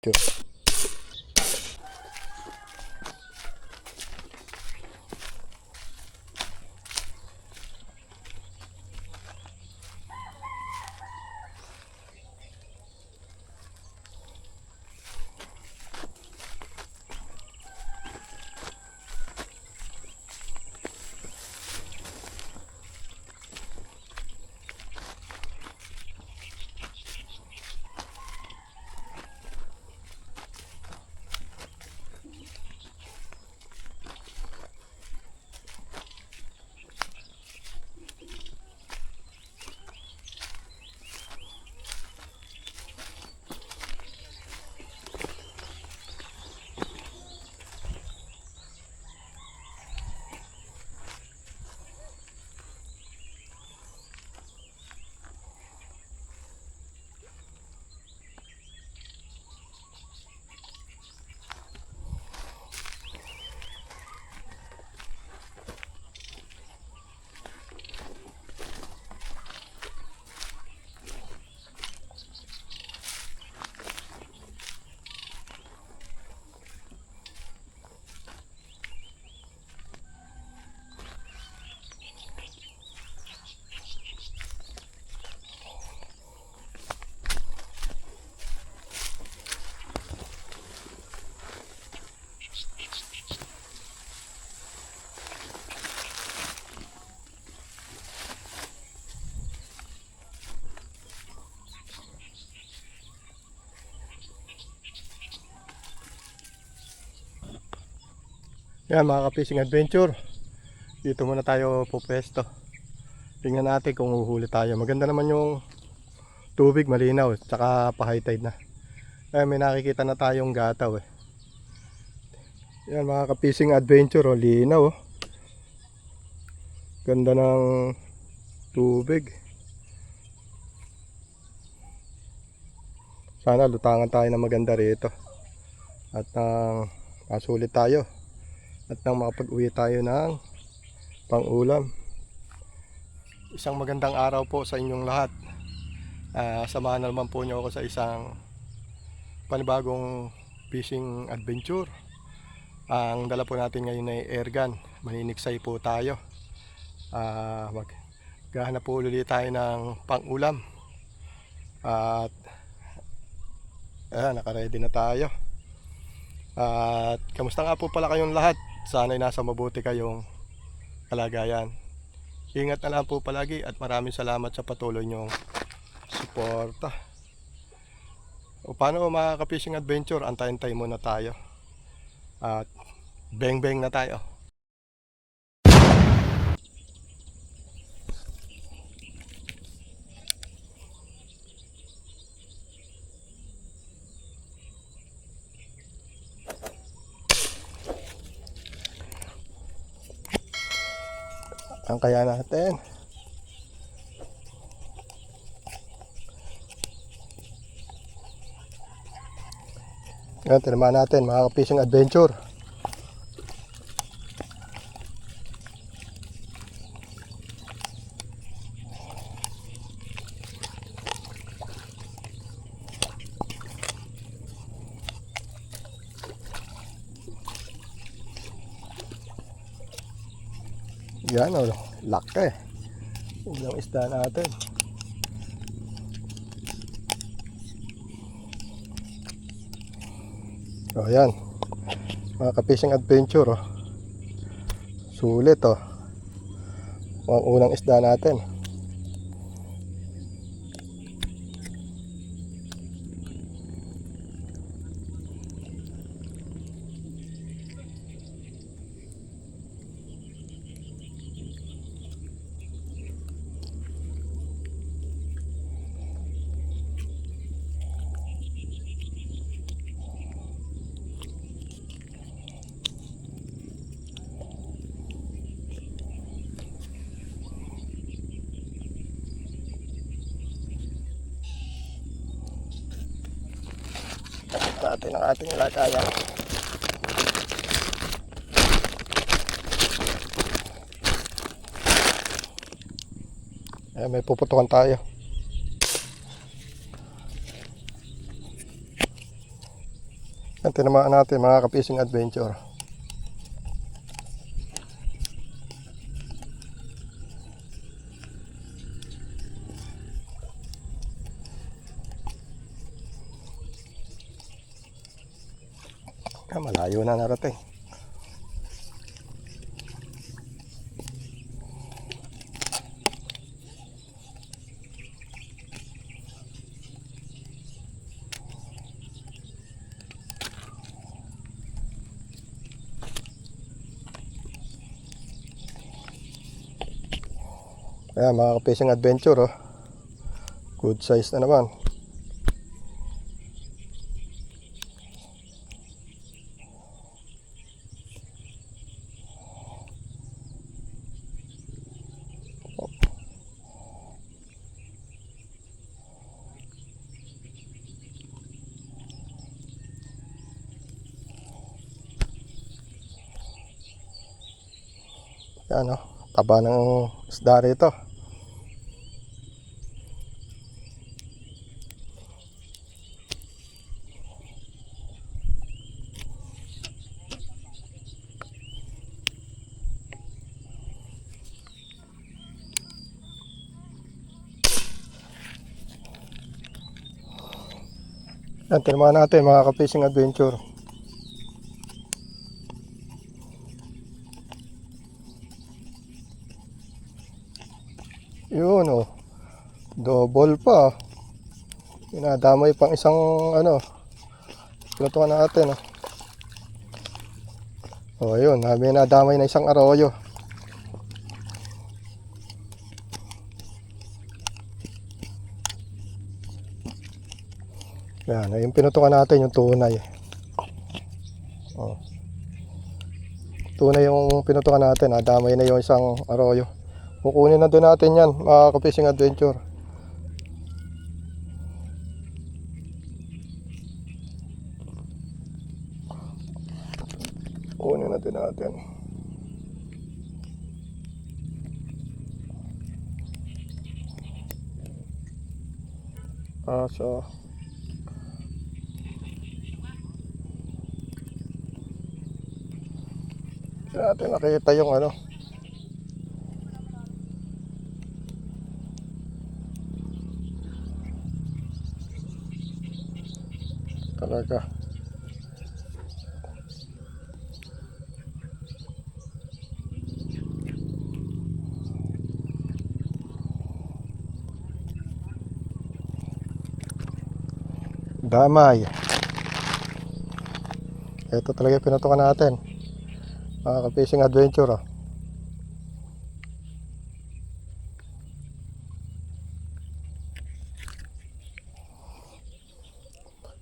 Sure. Yan mga ka-fishing adventure, dito muna tayo pupwesto. Tingnan natin kung uhuli tayo. Maganda naman yung tubig, malinaw, tsaka pa high tide na. May nakikita na tayong gataw eh. Yan mga ka-fishing adventure, oh, linaw oh. Ganda ng tubig. Sana lutangan tayo na maganda rito at masulit tayo at nang makapag-uwi tayo ng pang-ulam. Isang magandang araw po sa inyong lahat. Samahan na naman po niyo ako sa isang panibagong fishing adventure. Ang dala po natin ngayon ay airgun. Maniniksay po tayo. Maghahanap po ulit tayo ng pang-ulam. At naka-ready na tayo. At kamusta nga po pala kayong lahat? Sana'y nasa mabuti kayong kalagayan. Ingat na lang po palagi at maraming salamat sa patuloy nyong suporta. O paano mga ka-fishing adventure, antay-antay muna tayo. At bang-bang na tayo. Ang kaya natin. Yan, tinamaan natin mga ka-fishing adventure. Yan o, laki. Yung isda natin. O yan, mga ka-fishing adventure oh. Sulit oh. Ang unang isda natin. Natin ang ating lagayan. May puputukan tayo. Yan, tinamaan natin mga ka-fishing adventure. Malayo na narating. Ayan mga ka-fishing adventure, oh. Good size na naman. Yan, oh. Taba ng isda rito. Yan, tinamaan natin mga ka-fishing adventure. Yun, oh. Double pa. Inadamay pang isang ano. Pinutukan natin, oh. Oh, yun. May nadamay na isang arroyo. Yan, yung pinutukan natin yung tunay. Oh. Tunay yung pinutukan natin. Nadamay na yung isang arroyo. Kukunin na din natin yan mga ka-fishing adventure. Kukunin na din natin. So natin nakita yung ano. Talaga. Damay. Ito talaga yung pinutukan natin. Mga ka-fishing adventure, oh.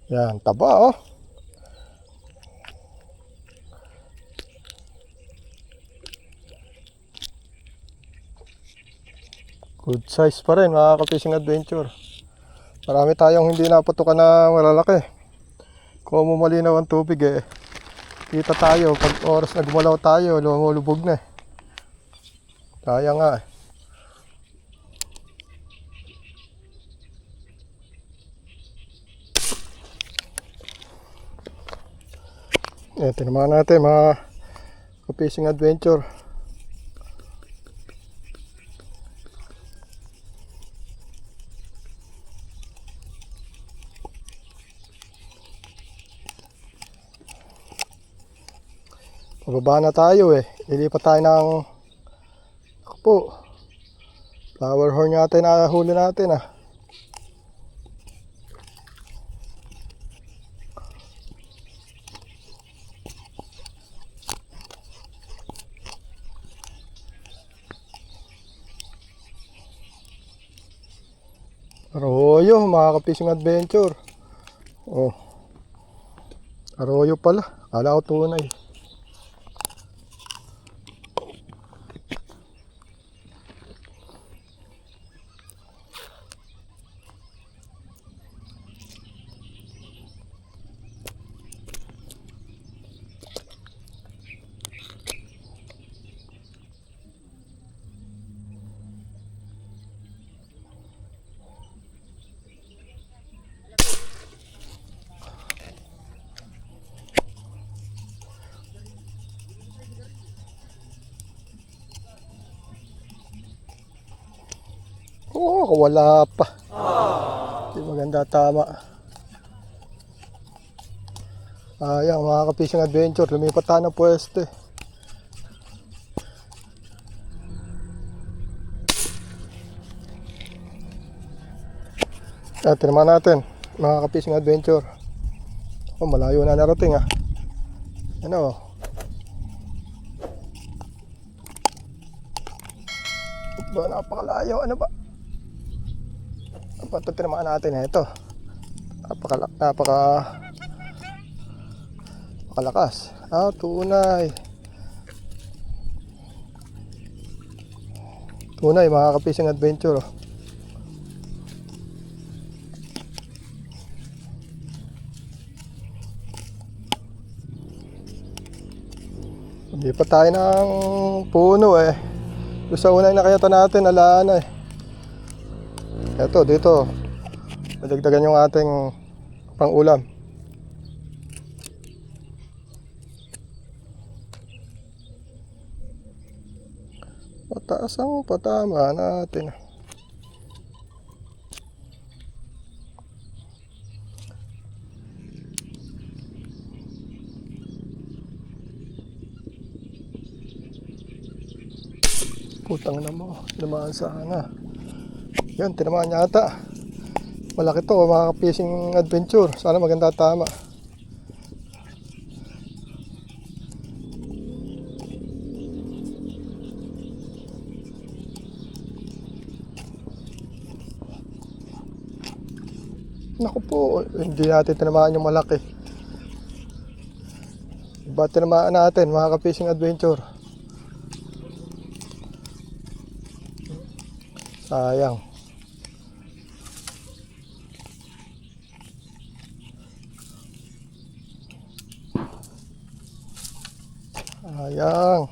Yan, taba, oh. Good size pa rin mga ka-fishing adventure. Marami tayong hindi naputukan na malalaki. Kung malinaw ang tubig, kita tayo pag oras na gumalaw tayo, lumulubog na. Kaya nga. Tinamaan natin mga ka-fishing adventure. Pababa na tayo, ilipat tayo ng po. Flower horn yata na huli natin, ah. Arroyo mga ka-fishing adventure. Oh. Arroyo pala. Kala ko tunay. Oo, wala pa. Hindi maganda tama. Ayan, mga ka-fishing adventure, lumipat tayo ng pwesto eh. Tinaman natin, mga ka-fishing adventure. Oh, malayo na narating ah. Ano? Ba, napakalayo, ano ba? Ito tinamaan natin ito. Napakalakas. Tunay. Tunay, mga ka-fishing adventure. Hindi pa tayo ng puno eh. Doon sa unang nakayata natin, alaan na eh. Eto, dito. Madagdagan yung ating pang-ulam. Pataas ang patama natin. Putang na mo, tinamaan sana. Yan, tinamaan yata. Malaki to, mga fishing adventure. Sana maganda tama. Naku po, hindi natin tinamaan yung malaki. Iba tinamaan natin, mga fishing adventure. Sayang. Sayang.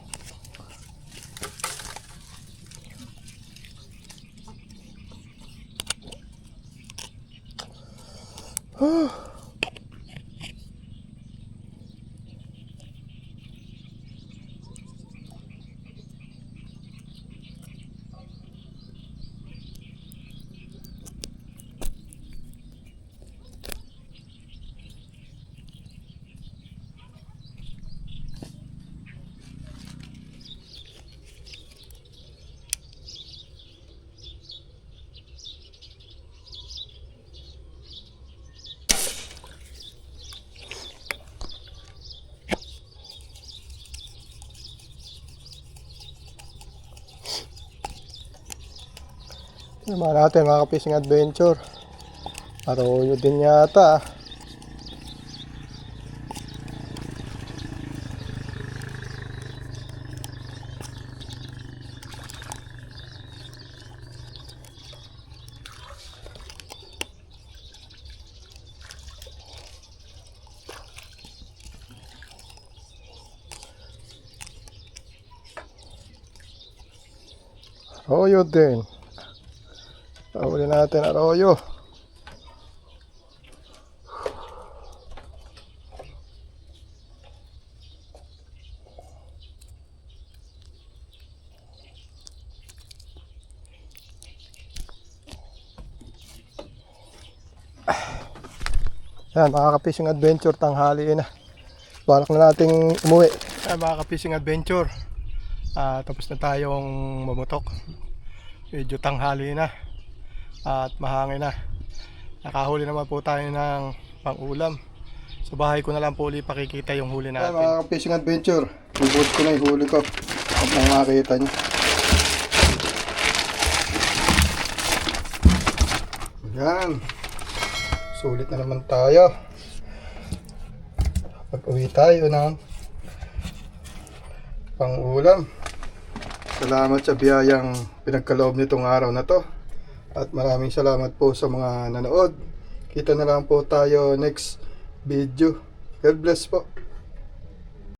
Naman natin, mga fishing adventure. Arroyo din yata. Arroyo din. Huli natin arroyo. Yan, mga ka-fishing adventure, tanghali na. Balak na nating umuwi. Yan, mga ka-fishing adventure. Tapos na tayong mamutok. Medyo tanghali na. At mahangin na. Nakahuli naman po tayo ng pang-ulam. Sa bahay ko na lang po ulit pakikita yung huli natin. Mga fishing adventure, ibuhos ko na yung huli ko. At nang makita nyo. Yan. Sulit na naman tayo. Pag-uwi tayo ng pang-ulam. Salamat sa biyayang pinagkaloob nitong araw na to. At maraming salamat po sa mga nanood. Kita na lang po tayo next video. God bless po.